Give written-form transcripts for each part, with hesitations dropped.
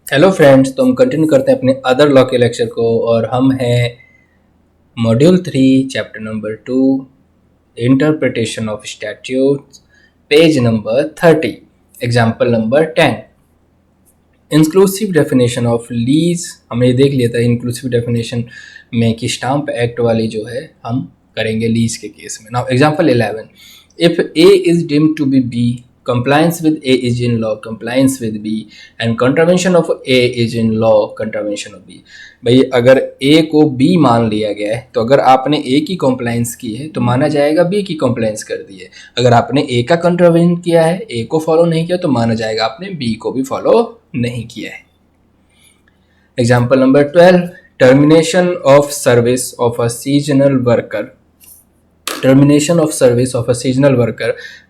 Hello friends, तो हम continue करते हैं अपने अदर लॉ के लेक्चर को और हम हैं module 3 chapter number 2 interpretation of statutes, page number 30, example number 10। Inclusive definition of lease हमने देख लिया था। इंक्लूसिव डेफिनेशन में कि स्टाम्प एक्ट वाली जो है हम करेंगे लीज के केस में। Now example 11, if A is deemed to be B, compliance with A is in law, compliance with B, and contravention of A is in law, contravention of B। भाई अगर A को B मान लिया गया है तो अगर आपने A की कॉम्प्लाइंस की है तो माना जाएगा B की कॉम्प्लाइंस कर दी है। अगर आपने A का कंट्रावेन किया है, A को फॉलो नहीं किया तो माना जाएगा आपने B को भी फॉलो नहीं किया है। Example number 12, termination of service of a seasonal worker, termination of service of a seasonal worker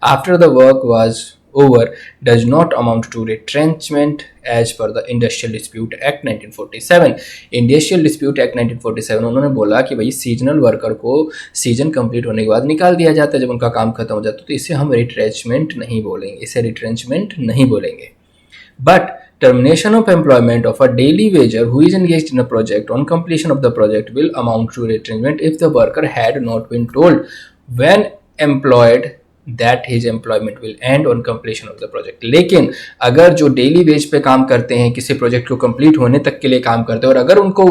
after the work was over does not amount to retrenchment as per the Industrial Dispute Act 1947। Industrial Dispute Act 1947 उन्होंने बोला कि भाई seasonal worker को season complete होने के बाद निकाल दिया जाता है, जब उनका काम खत्म हो जाता है, तो इसे हम रिट्रेंचमेंट नहीं बोलेंगे, इसे रिट्रेंचमेंट नहीं बोलेंगे। But termination of employment of a daily wager who is engaged in a project on completion of the project will amount to retrenchment if the worker had not been told when employed that his employment will end on completion of the project। लेकिन अगर जो daily veg पे काम करते हैं, किसी project को complete होने तक के लिए काम करते हैं, और अगर उनको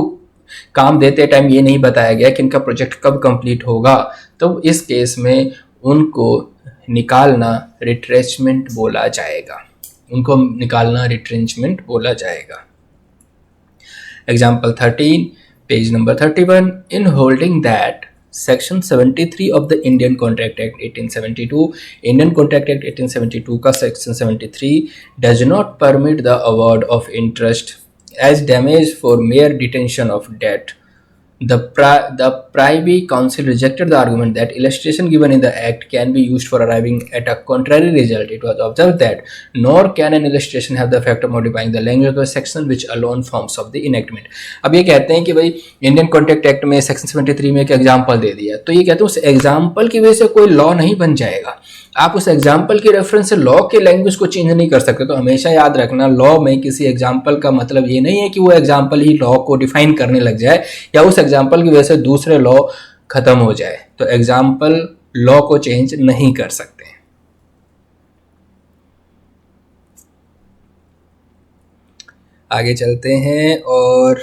काम देते टाइम ये नहीं बताया गया कि इनका प्रोजेक्ट कब कंप्लीट होगा, तो इस केस में उनको निकालना रिट्रेंचमेंट बोला जाएगा, उनको निकालना रिट्रेंचमेंट बोला जाएगा। Example 13, page number 31, in holding that section 73 of the Indian contract act 1872, Indian contract act 1872 का section 73 does not permit the award of interest as damage for mere detention of debt. The Privy Council rejected the argument that illustration given in the Act can be used for arriving at a contrary result. It was observed that nor can an illustration have the effect of modifying the language of the section which alone forms of the enactment। अब ये कहते हैं कि भाई Indian contract act में section 73 में एक example दे दिया, तो ये कहते हैं उस एग्जाम्पल की वजह से कोई लॉ नहीं बन जाएगा। आप उस एग्जाम्पल की रेफरेंस से लॉ के लैंग्वेज को चेंज नहीं कर सकते। तो हमेशा याद रखना, लॉ में किसी एग्जाम्पल का मतलब ये नहीं है कि वो एग्जाम्पल ही लॉ को डिफाइन करने लग जाए या उस एग्जाम्पल की वजह से दूसरे लॉ खत्म हो जाए। तो एग्जाम्पल लॉ को चेंज नहीं कर सकते। आगे चलते हैं और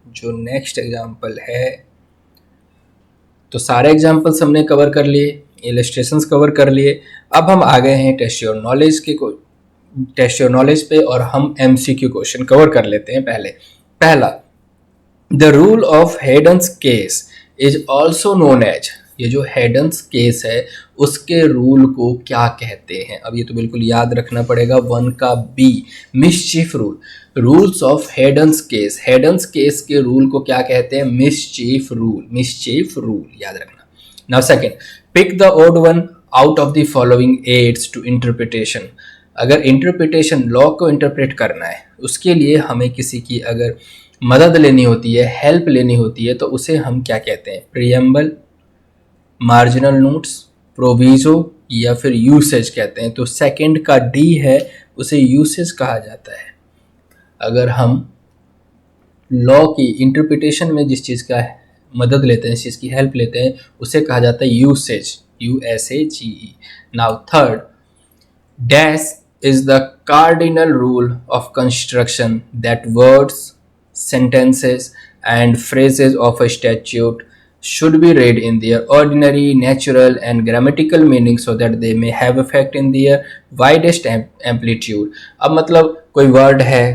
जो नेक्स्ट एग्जाम्पल है, तो सारे एग्जाम्पल्स हमने कवर कर लिए, इलस्ट्रेशंस कवर कर लिए। अब हम आ गए हैं टेस्ट योर नॉलेज के टेस्ट योर नॉलेज पे, और हम एमसीक्यू क्वेश्चन कवर कर लेते हैं। पहला, the rule of Heydon's case is also known as, ये जो हेडन्स केस है उसके रूल को क्या कहते हैं? अब ये तो बिल्कुल याद रखना पड़ेगा, 1 का B, mischief rule. Rules of Heydon's case, Heydon's case के रूल को क्या कहते हैं? मिसचीफ रूल, मिसचीफ रूल याद रखना। Now second, pick the odd one out of the following aids to interpretation. अगर इंटरप्रिटेशन, लॉ को इंटरप्रेट करना है, उसके लिए हमें किसी की अगर मदद लेनी होती है, हेल्प लेनी होती है, तो उसे हम क्या कहते हैं? प्रीएम्बल, मार्जिनल नोट्स, प्रोविजो या फिर यूसेज कहते हैं। तो सेकंड का डी है, उसे यूसेज कहा जाता है। अगर हम लॉ की इंटरप्रिटेशन में जिस चीज़ का मदद लेते हैं, जिस चीज़ की हेल्प लेते हैं, उसे कहा जाता है usage, USAGE। Now third, dash is the cardinal rule of construction that words, sentences and phrases of a statute should be read in their ordinary, natural and grammatical meaning so that they may have effect in their widest amplitude। अब मतलब कोई word है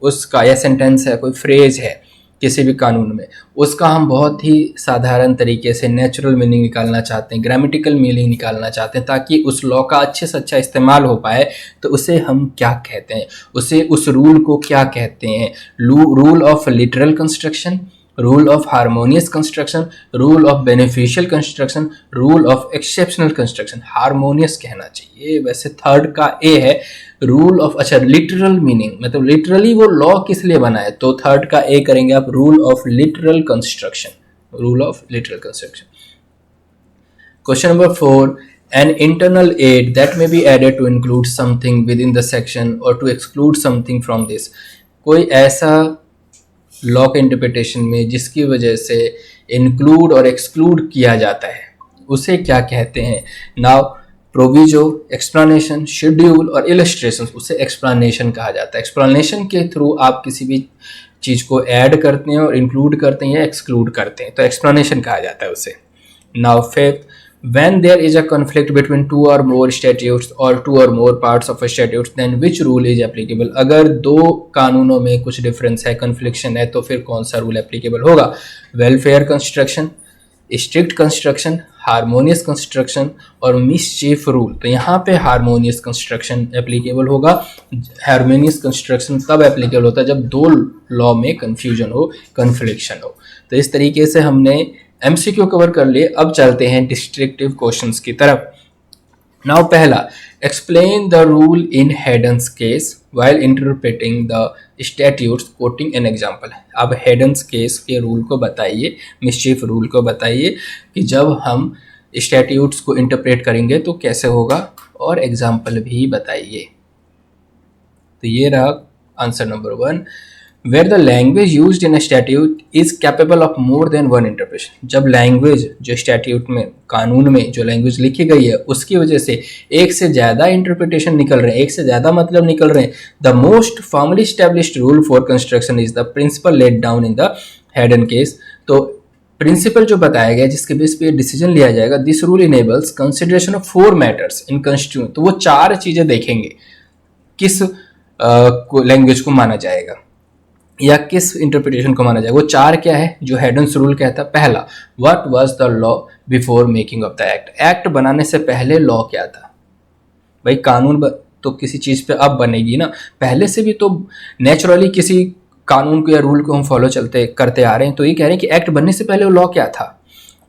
उसका, या sentence है, कोई phrase है किसी भी कानून में, उसका हम बहुत ही साधारण तरीके से नेचुरल मीनिंग निकालना चाहते हैं, ग्रामेटिकल मीनिंग निकालना चाहते हैं, ताकि उस लॉ का अच्छे से अच्छा इस्तेमाल हो पाए, तो उसे हम क्या कहते हैं? उस रूल को क्या कहते हैं? Rule of literal construction, rule of harmonious construction, rule of beneficial construction, rule of exceptional construction. Harmonious कहना चाहिए, वैसे थर्ड का ए है, रूल ऑफ, अच्छा लिटरल मीनिंग मतलब लिटरली वो लॉ किस लिए बना है, तो थर्ड का ए करेंगे आप, rule of literal construction, rule of literal construction. Question number 4, an internal aid that may be added to include something within the section or to exclude something from this। कोई ऐसा लॉ के interpretation में जिसकी वजह से include और exclude किया जाता है, उसे क्या कहते हैं? नाउ प्रोविजो, एक्सप्लेनेशन, शेड्यूल और इलस्ट्रेशन, उसे एक्सप्लेनेशन कहा जाता है। एक्सप्लेनेशन के थ्रू आप किसी भी चीज को ऐड करते हैं और इंक्लूड करते हैं या एक्सक्लूड करते हैं, तो एक्सप्लेनेशन कहा जाता है उसे। Now fifth, when there is a conflict between two or more statutes or two or more parts of a statute, then which rule is applicable? अगर दो कानूनों में कुछ डिफरेंस है, कन्फ्लिक्शन है, तो फिर कौन सा रूल एप्लीकेबल होगा? Welfare construction, strict construction, harmonious construction और मिसचीफ रूल। तो यहाँ पे हार्मोनियस कंस्ट्रक्शन एप्लीकेबल होगा। हार्मोनियस कंस्ट्रक्शन तब एप्लीकेबल होता है जब दो लॉ में कंफ्यूजन हो, कन्फ्लिक्शन हो। तो इस तरीके से हमने एमसीक्यू कवर कर लिए। अब चलते हैं डिस्ट्रक्टिव क्वेश्चंस की तरफ। नाउ पहला, explain the rule in Heydon's case while interpreting the statutes quoting an example. अब हेडन्स केस के रूल को बताइए, मिसचीफ रूल को बताइए कि जब हम स्टैट्यूट्स को इंटरप्रेट करेंगे तो कैसे होगा, और एग्जांपल भी बताइए। तो ये रहा answer number 1, where the language used in a statute is capable of more than one interpretation। जब लैंग्वेज जो स्टैट्यूट में, कानून में जो लैंग्वेज लिखी गई है उसकी वजह से एक से ज़्यादा इंटरप्रिटेशन निकल रहे हैं, एक से ज़्यादा मतलब निकल रहे हैं। The most formally established rule for construction is the principle laid down in the Heydon case. तो प्रिंसिपल जो बताया गया जिसके बेस पे डिसीजन लिया जाएगा, this rule enables consideration of 4 matters in constitute. तो वो 4 चीज़ें देखेंगे किस लैंग्वेज को माना जाएगा या किस इंटरप्रिटेशन को माना जाएगा। वो 4 क्या है जो हेडन्स रूल कहता है? पहला, what was the law before making of the act. Act बनाने से पहले लॉ क्या था? भाई कानून तो किसी चीज़ पे अब बनेगी ना, पहले से भी तो नेचुरली किसी कानून को या रूल को हम फॉलो करते आ रहे हैं। तो ये कह रहे हैं कि एक्ट बनने से पहले वो लॉ क्या था।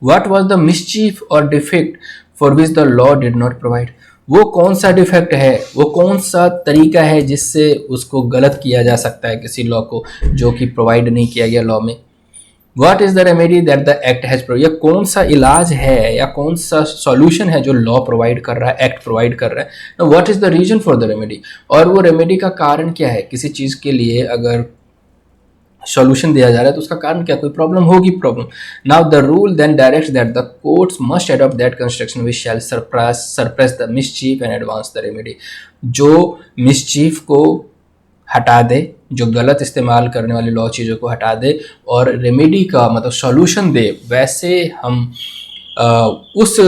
व्हाट वाज द मिसचीफ और defect for which the law did not provide. वो कौन सा डिफेक्ट है, वो कौन सा तरीका है जिससे उसको गलत किया जा सकता है किसी लॉ को, जो कि प्रोवाइड नहीं किया गया लॉ में। What is the remedy that the act has provide. या कौन सा इलाज है या कौन सा सॉल्यूशन है जो लॉ प्रोवाइड कर रहा है, एक्ट प्रोवाइड कर रहा है। What is the reason for the remedy, और वो रेमेडी का कारण क्या है। किसी चीज के लिए अगर सॉल्यूशन दिया जा रहा है तो उसका कारण क्या, कोई प्रॉब्लम होगी, problem. Now the rule then directs that the courts must adopt that construction which shall suppress the mischief and advance the remedy. जो मिसचीफ को हटा दे, जो गलत इस्तेमाल करने वाली लॉ चीज़ों को हटा दे और रेमेडी का मतलब सॉल्यूशन दे, वैसे हम उस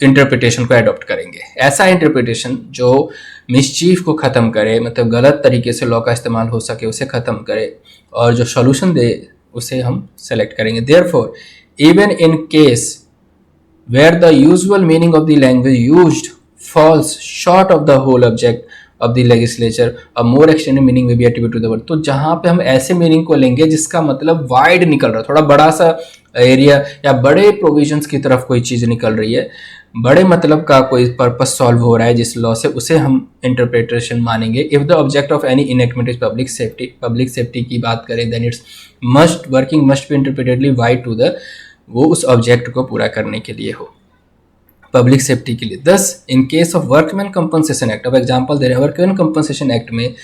इंटरप्रिटेशन को अडॉप्ट करेंगे। ऐसा इंटरप्रिटेशन जो मिसचीफ को ख़त्म करे, मतलब गलत तरीके से लॉ का इस्तेमाल हो सके उसे ख़त्म करे, और जो सॉल्यूशन दे उसे हम सेलेक्ट करेंगे। Therefore even in case where the usual meaning of the language used falls short of the whole object of the legislature, a more extended meaning may be attribute to the word. तो जहाँ पे हम ऐसे meaning को लेंगे जिसका मतलब wide निकल रहा है, थोड़ा बड़ा सा एरिया या बड़े प्रोविजंस की तरफ कोई चीज़ निकल रही है, बड़े मतलब का कोई पर्पस सॉल्व हो रहा है जिस लॉ से, उसे हम इंटरप्रिटेशन मानेंगे। If the object of any enactment is public safety, public safety की बात करें, then its must be interpretedly wide to the, वो उस ऑब्जेक्ट को पूरा करने के लिए हो, पब्लिक सेफ्टी के लिए। Thus in case of workman compensation act, अब एग्जांपल दे रहे हैं। वर्कमैन कंपनसेशन एक्ट में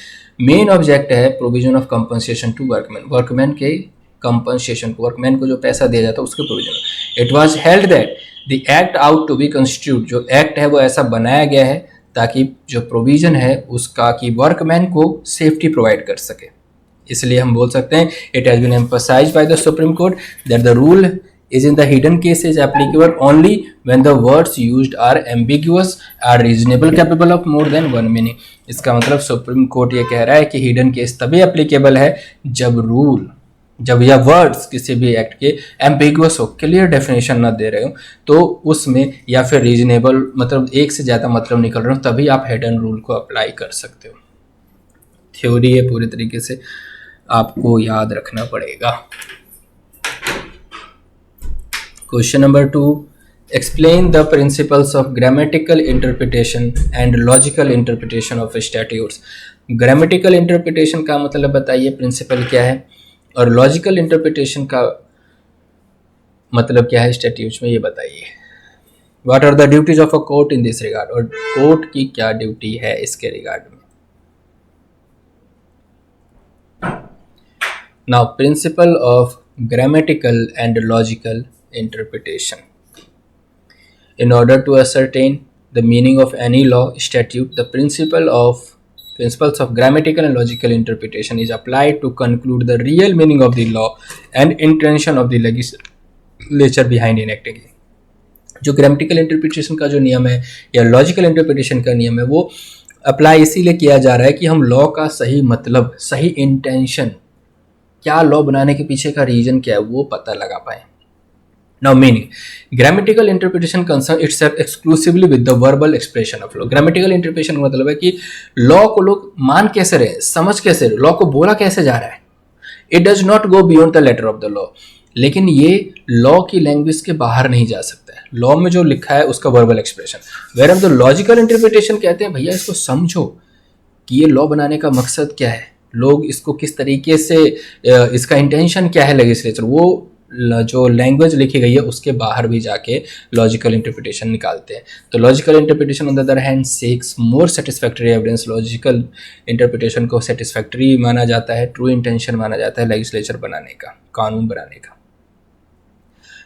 मेन ऑब्जेक्ट है provision of compensation to workman, workman के कंपनसेशन को, वर्कमैन को जो पैसा दिया जाता है उसके provision. It was held that the act ought to be constitute, जो एक्ट है वो ऐसा बनाया गया है ताकि जो प्रोविजन है उसका कि वर्कमैन को सेफ्टी प्रोवाइड कर सके। इसलिए हम बोल सकते हैं it has been emphasized by the Supreme Court that the rule is in the hidden case is applicable only when the words used are ambiguous, are reasonable, capable of more than one meaning। इसका मतलब supreme court ये कह रहा है कि hidden case तभी applicable है जब रूल, जब यह वर्ड्स किसी भी एक्ट के एम्बिगुअस हो, क्लियर डेफिनेशन ना दे रहे हो, तो उसमें या फिर रीजनेबल मतलब एक से ज़्यादा मतलब निकल रहे हो, तभी आप हिडन रूल को अप्लाई कर सकते हो। थ्योरी है, पूरे तरीके से आपको याद रखना पड़ेगा। Question number 2, explain the principles of grammatical interpretation and logical interpretation of statutes। grammatical interpretation का मतलब बताइए, प्रिंसिपल क्या है, और लॉजिकल इंटरप्रिटेशन का मतलब क्या है स्टैट्यूट्स में, ये बताइए। What are the duties of a court in this regard, और कोर्ट की क्या ड्यूटी है इसके रिगार्ड में। Now, principle of grammatical and logical interpretation. In order to ascertain the meaning of any law, statute, the principles of grammatical and logical interpretation is applied to conclude the real meaning of the law and intention of the legislature behind enacting it. जो grammatical interpretation का जो नियम है या logical interpretation का नियम है वो अप्लाई इसीलिए किया जा रहा है कि हम लॉ का सही मतलब, सही इंटेंशन, क्या लॉ बनाने के पीछे का रीजन क्या है वो पता लगा पाए. Now meaning, grammatical interpretation concern itself exclusively with the verbal expression of law. Grammatical interpretation का मतलब है कि लॉ को लोग मान कैसे रहे, समझ कैसे रहे, लॉ को बोला कैसे जा रहा है. It does not go beyond the letter of the law. लेकिन ये लॉ की लैंग्वेज के बाहर नहीं जा सकता है. लॉ में जो लिखा है उसका verbal expression. Whereas the logical interpretation कहते हैं भैया इसको समझो कि ये लॉ बनाने का मकसद क्या है, लोग इसको किस तरीके से, इसका इंटेंशन क्या है लेजिस्लेचर, वो जो लैंग्वेज लिखी गई है उसके बाहर भी जाके लॉजिकल इंटरप्रिटेशन निकालते हैं. तो logical interpretation on the other hand seeks more satisfactory evidence. Logical interpretation को सेटिस्फैक्टरी माना जाता है, ट्रू इंटेंशन माना जाता है लेजिस्लेचर बनाने का, कानून बनाने का.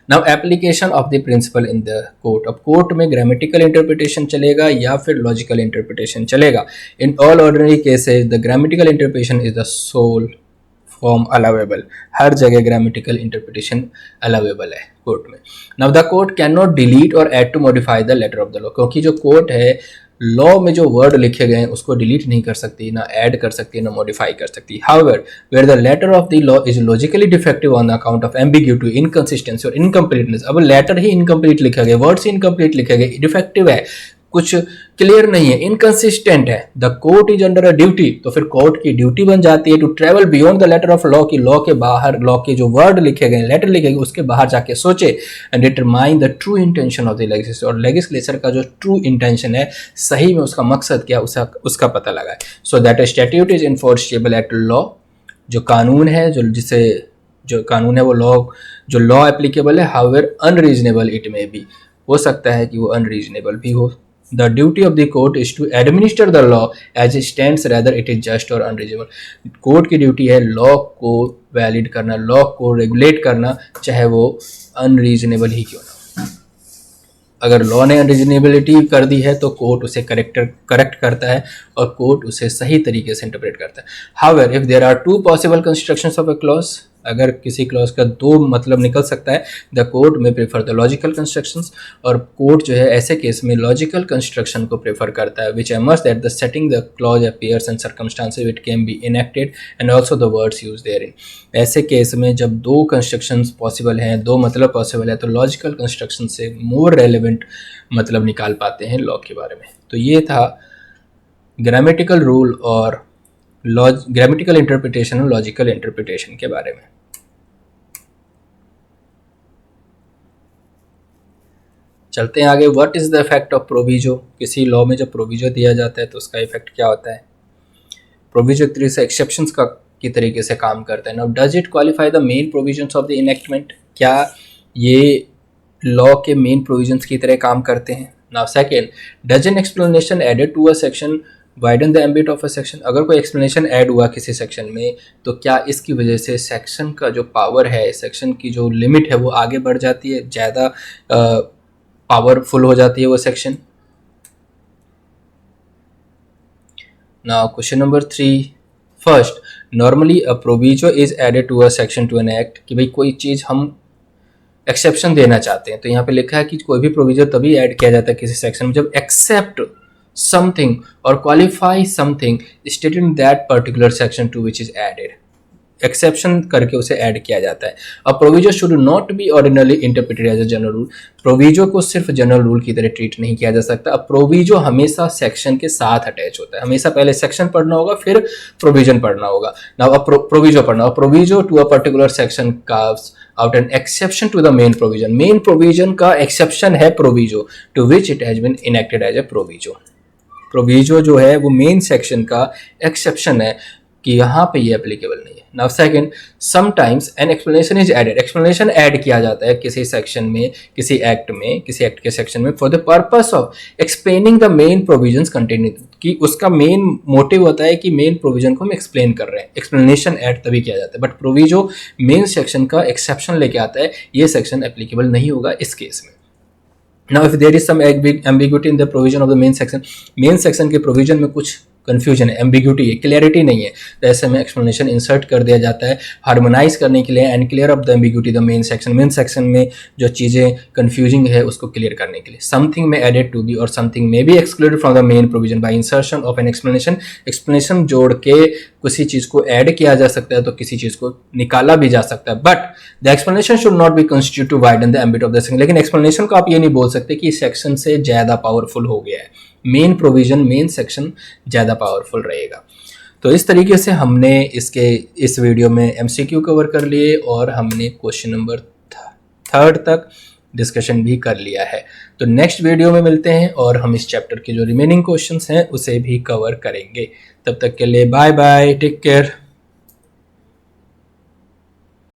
Now application of the principle in the court. अब कोर्ट में ग्रामेटिकल इंटरप्रिटेशन चलेगा या फिर लॉजिकल इंटरप्रिटेशन चलेगा. In all ordinary cases the grammatical interpretation is the sole form allowable. हर जगह ग्रामेटिकल इंटरप्रिटेशन अलाउेबल है कोर्ट में. Now the court can not delete or add to modify the letter of the law. क्योंकि जो court है law में जो word लिखे गए हैं उसको डिलीट नहीं कर सकती, ना ऐड कर सकती, ना मॉडिफाई कर सकती. However where the letter of the law is logically defective on account of ambiguity, inconsistency और इनकम्प्लीटनेस. अब लेटर ही इनकम्प्लीट लिखा गया, वर्ड्स ही इनकम्प्लीट लिखे गए, डिफेक्टिव है, कुछ क्लियर नहीं है, इनकंसिस्टेंट है. The court is under a duty. तो फिर कोर्ट की ड्यूटी बन जाती है to travel beyond the letter of law, की लॉ के बाहर, लॉ के जो वर्ड लिखे गए, लेटर लिखे गए उसके बाहर जाके सोचे and determine the true intention of the legislature. और लेजिस्लेचर का जो ट्रू इंटेंशन है, सही में उसका मकसद क्या, उसका पता लगाए. So that statute is enforceable at law. जो कानून है, जो कानून है वो लॉ एप्लीकेबल है. However unreasonable it may be, हो सकता है कि वो अनरीजनेबल भी हो. The duty of the court is to administer the law as it stands, rather it is just or unreasonable. Court की ड्यूटी है लॉ को वैलिड करना, लॉ को रेगुलेट करना, चाहे वो अनरीजनेबल ही क्यों ना. अगर लॉ ने अनरीजनेबिलिटी कर दी है तो कोर्ट उसे करेक्ट करता है और कोर्ट उसे सही तरीके से इंटरप्रेट करता है. However if there are two possible constructions of a clause, अगर किसी क्लॉज का दो मतलब निकल सकता है, the court may prefer the logical constructions. और कोर्ट जो है ऐसे केस में लॉजिकल कंस्ट्रक्शन को प्रेफर करता है, which emerges that the setting the clause appears and circumstances it can be enacted and also the words use therein. ऐसे case में जब दो कंस्ट्रक्शंस पॉसिबल हैं, दो मतलब पॉसिबल है, तो लॉजिकल कंस्ट्रक्शन से मोर रेलिवेंट मतलब निकाल पाते हैं लॉ के बारे में. तो ये था ग्रामेटिकल रूल और ग्रामेटिकल इंटरप्रिटेशन और लॉजिकल इंटरप्रिटेशन के बारे में. चलते हैं आगे. What is the effect of proviso. किसी लॉ में जब प्रोविजो दिया जाता है तो उसका इफेक्ट क्या होता है. प्रोविजो एक तरीके से एक्सेप्शंस की तरीके से काम करता है. Now does it qualify the main provisions of the enactment. क्या ये लॉ के मेन प्रोविजंस की तरह काम करते हैं. Now second, does an explanation added to a section widen the ambit of a section. अगर कोई एक्सप्लेनेशन ऐड हुआ किसी सेक्शन में तो क्या इसकी वजह से सेक्शन का जो पावर है, सेक्शन की जो लिमिट है वो आगे बढ़ जाती है, ज़्यादा पावरफुल हो जाती है वो section. Now question number 3. First, normally a proviso is added to a section to an act. कि भाई कोई चीज़ हम एक्सेप्शन देना चाहते हैं तो यहाँ पे लिखा है कि कोई भी प्रोविजो तभी ऐड किया जाता है किसी सेक्शन में जब एक्सेप्ट समथिंग और qualify something stated in that particular section to which is added. Exception करके उसे ऐड किया जाता है. अब proviso should not be ordinarily interpreted as a general rule. Proviso को सिर्फ जनरल रूल की तरह ट्रीट नहीं किया जा सकता. अब प्रोविजो हमेशा सेक्शन के साथ अटैच होता है. हमेशा पहले सेक्शन पढ़ना होगा फिर प्रोविजन पढ़ना होगा. नाउ अब प्रोविजो पढ़ना होगा. Proviso to a particular section carves out an exception to the main provision. Main provision का एक्सेप्शन है proviso to which it has been enacted as a proviso. Proviso जो है वो मेन सेक्शन का exception है कि यहाँ पे ये एप्लीकेबल नहीं है। Now second, sometimes an explanation is added, explanation add किया जाता है किसी सेक्शन में, किसी एक्ट के सेक्शन में, for the purpose of explaining the main provisions containing, कि उसका मेन मोटिव होता है कि मेन प्रोविजन को हम एक्सप्लेन कर रहे हैं। एक्सप्लेनेशन ऐड तभी किया जाता है, बट प्रोविजो मेन सेक्शन का एक्सेप्शन लेके आता है, ये सेक्शन एप्लीकेबल नहीं होगा इस केस में। Now if there is some ambiguity in the provision of the main section के प्रोविजन में कुछ कंफ्यूजन है, एम्बिग्यूटी है, क्लियरिटी नहीं है, तो ऐसे में एक्सप्लेनेशन इंसर्ट कर दिया जाता है हार्मोनाइज करने के लिए and clear up the ambiguity the main section में जो चीज़ें कंफ्यूजिंग है उसको क्लियर करने के लिए। Something may added to be और something may be excluded from the main provision by insertion of an explanation जोड़ के किसी चीज़ को ऐड किया जा सकता है तो किसी चीज़ को निकाला भी जा सकता है, but the explanation should not be constitute to widen the ambit of the section. लेकिन एक्सप्लेनेशन को आप ये नहीं बोल सकते कि इस सेक्शन से ज़्यादा पावरफुल हो गया है, मेन प्रोविजन मेन सेक्शन ज़्यादा पावरफुल रहेगा। तो इस तरीके से हमने इस वीडियो में एमसीक्यू कवर कर लिए और हमने क्वेश्चन नंबर 3 तक डिस्कशन भी कर लिया है। तो नेक्स्ट वीडियो में मिलते हैं और हम इस चैप्टर के जो रिमेनिंग क्वेश्चंस हैं उसे भी कवर करेंगे। तब तक के लिए बाय बाय, टेक केयर।